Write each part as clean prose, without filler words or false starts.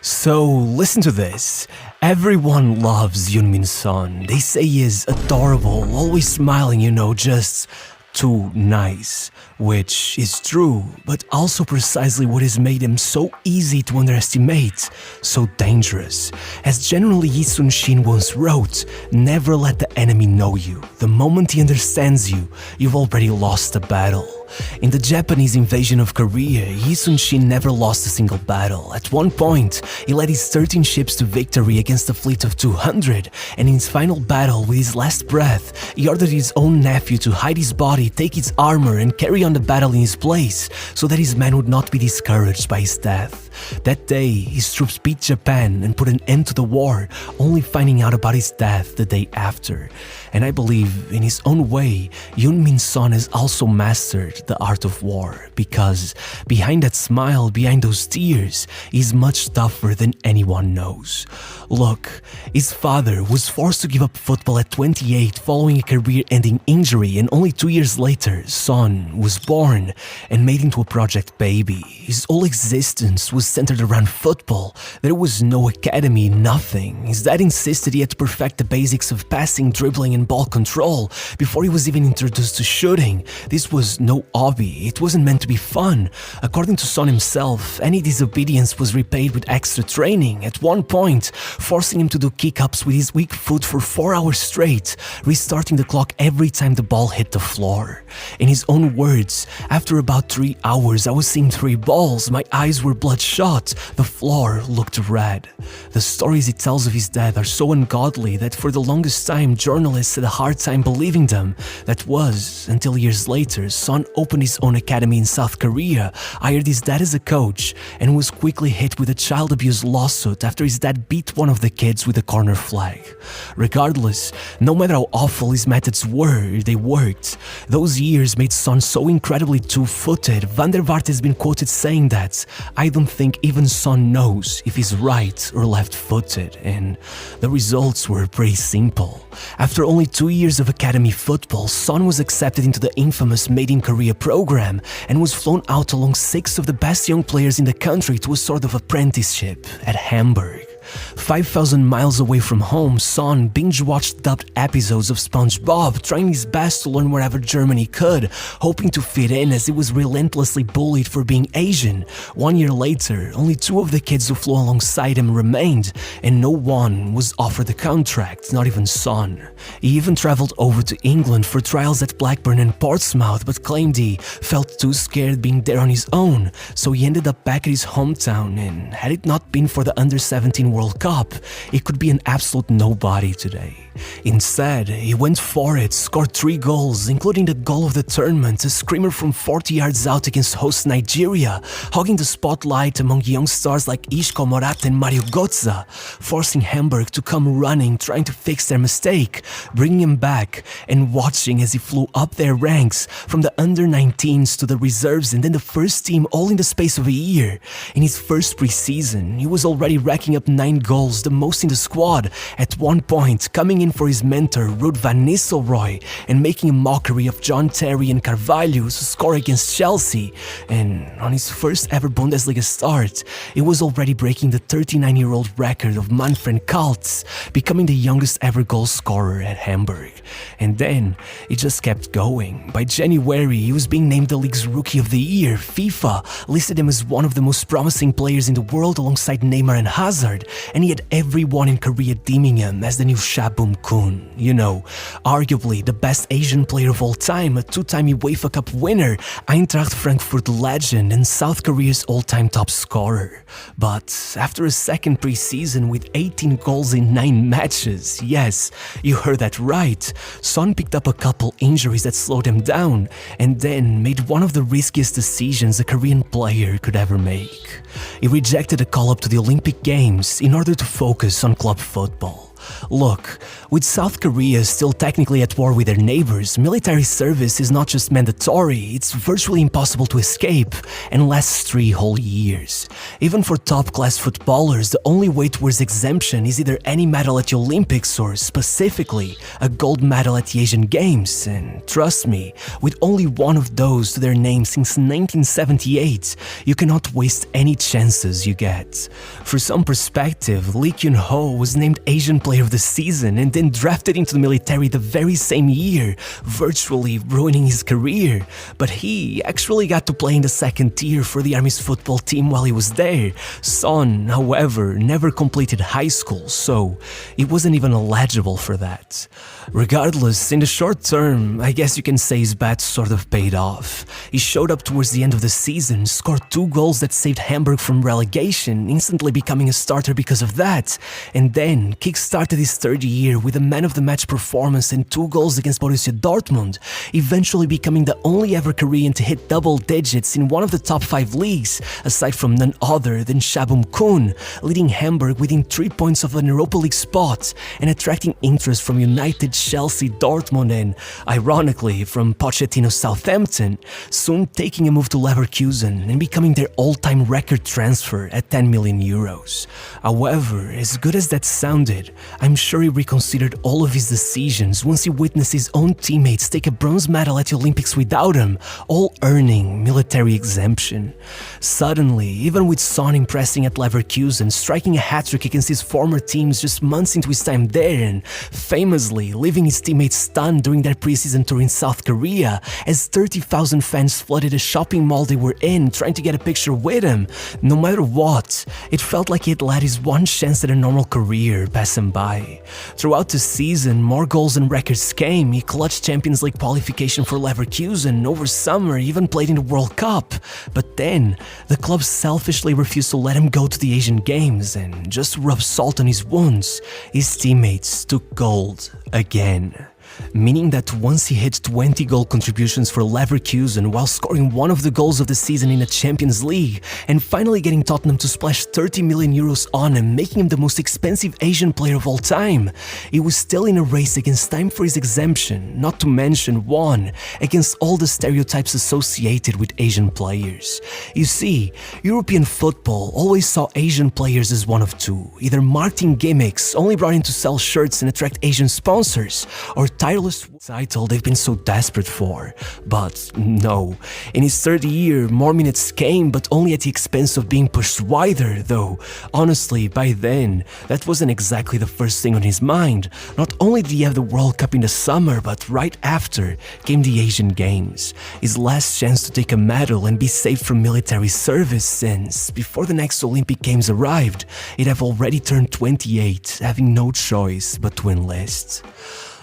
So, listen to this. Everyone loves Heung-min's son. They say he is adorable, always smiling, just too nice. Which is true, but also precisely what has made him so easy to underestimate, so dangerous. As generally Yi Sun-shin once wrote, never let the enemy know you. The moment he understands you, you've already lost the battle. In the Japanese invasion of Korea, Yi Sun-shin never lost a single battle. At one point, he led his 13 ships to victory against a fleet of 200, and in his final battle, with his last breath, he ordered his own nephew to hide his body, take his armor, and carry on the battle in his place, so that his men would not be discouraged by his death. That day, his troops beat Japan and put an end to the war, only finding out about his death the day after. And I believe, in his own way, Heung-min's son has also mastered the art of war, because behind that smile, behind those tears, he's much tougher than anyone knows. Look, his father was forced to give up football at 28 following a career-ending injury, and only 2 years later, Son was born and made into a project baby. His whole existence was centered around football. There was no academy, nothing. His dad insisted he had to perfect the basics of passing, dribbling, and ball control before he was even introduced to shooting. This was no hobby, it wasn't meant to be fun. According to Son himself, any disobedience was repaid with extra training, at one point forcing him to do kick-ups with his weak foot for 4 hours straight, restarting the clock every time the ball hit the floor. In his own words, after about 3 hours I was seeing 3 balls, my eyes were bloodshot, the floor looked red. The stories he tells of his dad are so ungodly that for the longest time journalists had a hard time believing them. That was until years later, Son opened his own academy in South Korea, hired his dad as a coach, and was quickly hit with a child abuse lawsuit after his dad beat one of the kids with a corner flag. Regardless, no matter how awful his methods were, they worked. Those years made Son so incredibly two-footed. Van der Vaart has been quoted saying that, "I don't think even Son knows if he's right or left-footed," and the results were pretty simple. After only 2 years of academy football, Son was accepted into the infamous Made in Korea program and was flown out along 6 of the best young players in the country to a sort of apprenticeship at Hamburg. 5,000 miles away from home, Son binge-watched dubbed episodes of SpongeBob, trying his best to learn wherever German he could, hoping to fit in as he was relentlessly bullied for being Asian. 1 year later, only 2 of the kids who flew alongside him remained, and no one was offered a contract, not even Son. He even traveled over to England for trials at Blackburn and Portsmouth, but claimed he felt too scared being there on his own, so he ended up back at his hometown, and had it not been for the Under-17 World Cup, he could be an absolute nobody today. Instead, he went for it, scored 3 goals, including the goal of the tournament, a screamer from 40 yards out against host Nigeria, hogging the spotlight among young stars like Isco Morata and Mario Götze, forcing Hamburg to come running, trying to fix their mistake, bringing him back, and watching as he flew up their ranks, from the under-19s to the reserves and then the first team, all in the space of a year. In his first preseason, he was already racking up 9 goals, the most in the squad, at one point coming in for his mentor Ruud van Nistelrooy and making a mockery of John Terry and Carvalho to score against Chelsea. And on his first ever Bundesliga start, he was already breaking the 39-year-old record of Manfred Kaltz, becoming the youngest ever goal scorer at Hamburg. And then it just kept going. By January, he was being named the league's Rookie of the Year. FIFA listed him as one of the most promising players in the world alongside Neymar and Hazard, and he had everyone in Korea deeming him as the new Shaboom Kun. Arguably the best Asian player of all time, a 2-time UEFA Cup winner, Eintracht Frankfurt legend, and South Korea's all-time top scorer. But after a second preseason with 18 goals in 9 matches, yes, you heard that right, Son picked up a couple injuries that slowed him down, and then made one of the riskiest decisions a Korean player could ever make. He rejected a call-up to the Olympic Games in order to focus on club football. Look, with South Korea still technically at war with their neighbors, military service is not just mandatory, it's virtually impossible to escape and lasts 3 whole years. Even for top-class footballers, the only way towards exemption is either any medal at the Olympics or, specifically, a gold medal at the Asian Games, and trust me, with only one of those to their name since 1978, you cannot waste any chances you get. For some perspective, Lee Kyun-ho was named Asian Player of the Season and then drafted into the military the very same year, virtually ruining his career. But he actually got to play in the second tier for the Army's football team while he was there. Son, however, never completed high school, so he wasn't even eligible for that. Regardless, in the short term, I guess you can say his bet sort of paid off. He showed up towards the end of the season, scored 2 goals that saved Hamburg from relegation, instantly becoming a starter because of that, and then kick-started his third year with a man-of-the-match performance and 2 goals against Borussia Dortmund, eventually becoming the only ever Korean to hit double digits in one of the top 5 leagues, aside from none other than Shabum Kun, leading Hamburg within 3 points of an Europa League spot and attracting interest from United, Chelsea, Dortmund and, ironically, from Pochettino's Southampton, soon taking a move to Leverkusen and becoming their all-time record transfer at 10 million euros. However, as good as that sounded, I'm sure he reconsidered all of his decisions once he witnessed his own teammates take a bronze medal at the Olympics without him, all earning military exemption. Suddenly, even with Son impressing at Leverkusen, striking a hat-trick against his former teams just months into his time there and famously leaving his teammates stunned during their preseason tour in South Korea as 30,000 fans flooded a shopping mall they were in trying to get a picture with him. No matter what, it felt like he had let his one chance at a normal career pass him by. Throughout the season, more goals and records came. He clutched Champions League qualification for Leverkusen over summer, even played in the World Cup. But then, the club selfishly refused to let him go to the Asian Games, and just to rub salt on his wounds, his teammates took gold again. Meaning that once he hit 20 goal contributions for Leverkusen while scoring one of the goals of the season in the Champions League and finally getting Tottenham to splash 30 million euros on him, making him the most expensive Asian player of all time, he was still in a race against time for his exemption, not to mention one against all the stereotypes associated with Asian players. You see, European football always saw Asian players as one of two, either marketing gimmicks only brought in to sell shirts and attract Asian sponsors, or tireless title they've been so desperate for. But no, in his third year, more minutes came, but only at the expense of being pushed wider, though honestly, by then, that wasn't exactly the first thing on his mind. Not only did he have the World Cup in the summer, but right after came the Asian Games, his last chance to take a medal and be saved from military service, since before the next Olympic Games arrived, he'd have already turned 28, having no choice but to enlist.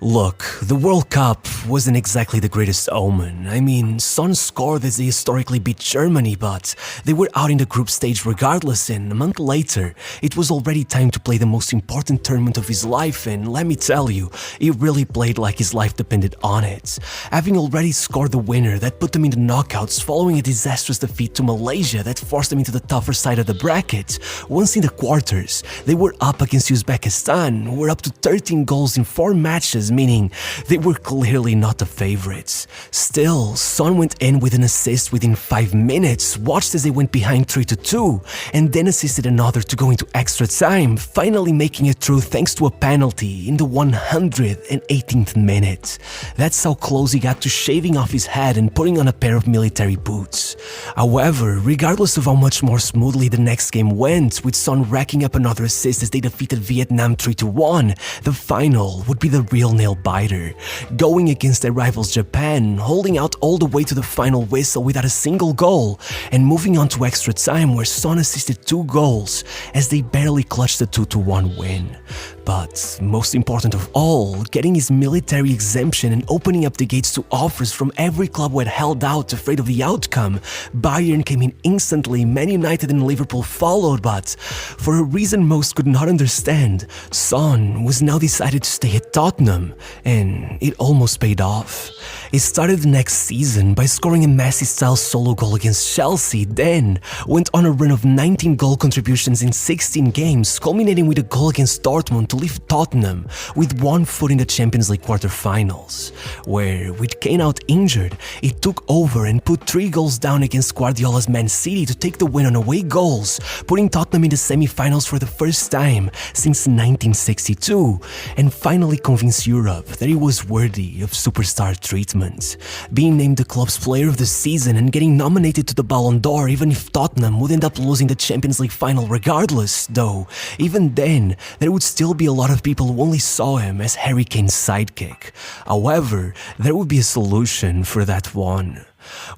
Look, the World Cup wasn't exactly the greatest omen. I mean, Son scored as they historically beat Germany, but they were out in the group stage regardless, and a month later, it was already time to play the most important tournament of his life, and let me tell you, he really played like his life depended on it. Having already scored the winner that put them in the knockouts following a disastrous defeat to Malaysia that forced them into the tougher side of the bracket, once in the quarters, they were up against Uzbekistan, who were up to 13 goals in 4 matches, meaning they were clearly not the favorites. Still, Son went in with an assist within 5 minutes, watched as they went behind 3-2, and then assisted another to go into extra time, finally making it through thanks to a penalty in the 118th minute. That's how close he got to shaving off his head and putting on a pair of military boots. However, regardless of how much more smoothly the next game went, with Son racking up another assist as they defeated Vietnam 3-1, the final would be the real nail-biter. Going against their rivals Japan, holding out all the way to the final whistle without a single goal, and moving on to extra time where Son assisted 2 goals as they barely clutched a 2-1 win. But most important of all, getting his military exemption and opening up the gates to offers from every club who had held out afraid of the outcome, Bayern came in instantly, Man United and Liverpool followed, but for a reason most could not understand, Son was now decided to stay at Tottenham, and it almost paid off. He started the next season by scoring a Messi-style solo goal against Chelsea, then went on a run of 19 goal contributions in 16 games, culminating with a goal against Dortmund to leave Tottenham with one foot in the Champions League quarterfinals, where, with Kane out injured, he took over and put 3 goals down against Guardiola's Man City to take the win on away goals, putting Tottenham in the semi-finals for the first time since 1962, and finally convinced Europe that he was worthy of superstar treatment, being named the club's player of the season and getting nominated to the Ballon d'Or even if Tottenham would end up losing the Champions League final regardless, though even then there would still be a lot of people who only saw him as Harry Kane's sidekick. However, there would be a solution for that one.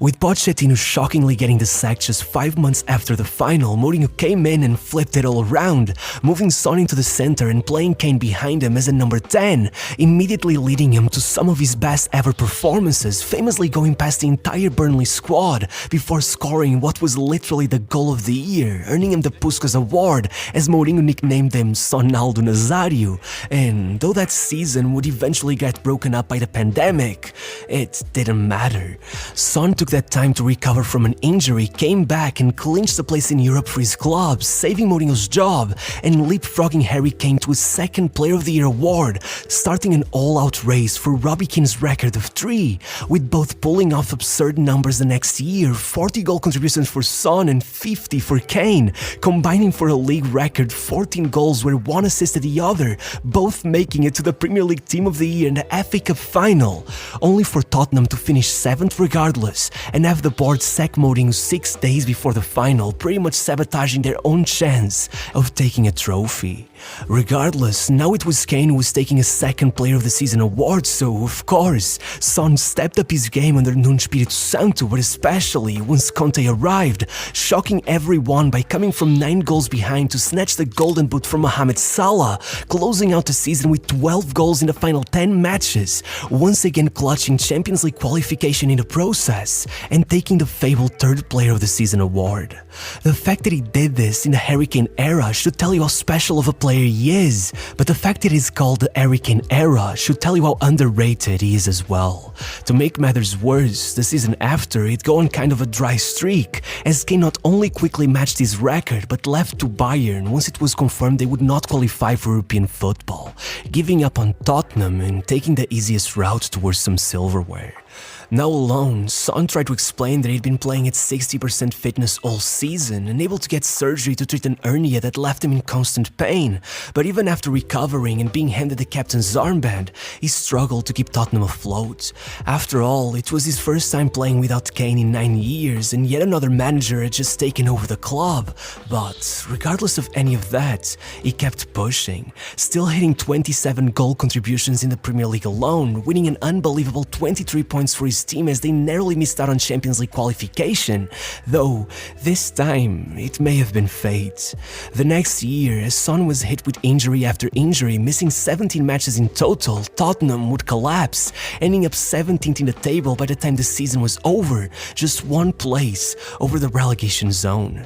With Pochettino shockingly getting the sack just 5 months after the final, Mourinho came in and flipped it all around, moving Son into the center and playing Kane behind him as a number 10, immediately leading him to some of his best ever performances, famously going past the entire Burnley squad before scoring what was literally the goal of the year, earning him the Puskas Award, as Mourinho nicknamed him Sonaldo Nazario. And though that season would eventually get broken up by the pandemic, it didn't matter. Son took that time to recover from an injury, came back and clinched a place in Europe for his club, saving Mourinho's job and leapfrogging Harry Kane to his second Player of the Year award, starting an all-out race for Robbie Keane's record of 3, with both pulling off absurd numbers the next year, 40 goal contributions for Son and 50 for Kane, combining for a league record 14 goals where one assisted the other, both making it to the Premier League Team of the Year and the FA Cup final, only for Tottenham to finish 7th regardless and have the board sack Mourinho 6 days before the final, pretty much sabotaging their own chance of taking a trophy. Regardless, now it was Kane who was taking a second Player of the Season award, so of course, Son stepped up his game under Nuno Espírito Santo, but especially once Conte arrived, shocking everyone by coming from 9 goals behind to snatch the golden boot from Mohamed Salah, closing out the season with 12 goals in the final 10 matches, once again clutching Champions League qualification in the process, and taking the fabled 3rd Player of the Season award. The fact that he did this in the Harry Kane era should tell you how special of a player he is, but the fact that it's called the Harry Kane era should tell you how underrated he is as well. To make matters worse, the season after, he'd go on kind of a dry streak, as Kane not only quickly matched his record, but left to Bayern once it was confirmed they would not qualify for European football, giving up on Tottenham and taking the easiest route towards some silverware. Now alone, Son tried to explain that he'd been playing at 60% fitness all season and able to get surgery to treat an hernia that left him in constant pain, but even after recovering and being handed the captain's armband, he struggled to keep Tottenham afloat. After all, it was his first time playing without Kane in 9 years and yet another manager had just taken over the club, but regardless of any of that, he kept pushing, still hitting 27 goal contributions in the Premier League alone, winning an unbelievable 23 points for his team as they narrowly missed out on Champions League qualification, though this time it may have been fate. The next year, as Son was hit with injury after injury, missing 17 matches in total, Tottenham would collapse, ending up 17th in the table by the time the season was over, just 1 place over the relegation zone.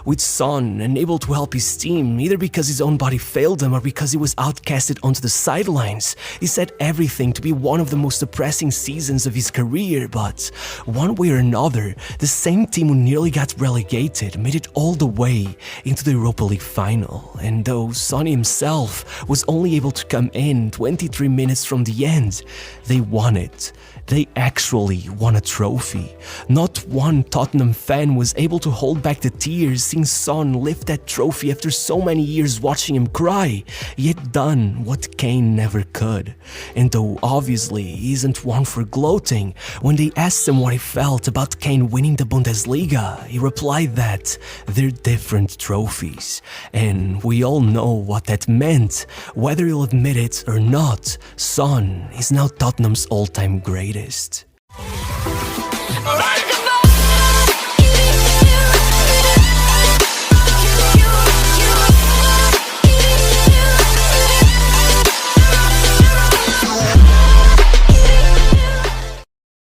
With Son unable to help his team, either because his own body failed him or because he was outcasted onto the sidelines, he said everything to be one of the most depressing seasons of his career, but one way or another, the same team who nearly got relegated made it all the way into the Europa League final, and though Sonny himself was only able to come in 23 minutes from the end, they won it. They actually won a trophy. Not one Tottenham fan was able to hold back the tears seeing Son lift that trophy after so many years watching him cry, yet done what Kane never could. And though obviously he isn't one for gloating, when they asked him what he felt about Kane winning the Bundesliga, he replied that they're different trophies. And we all know what that meant. Whether he'll admit it or not, Son is now Tottenham's all-time greatest.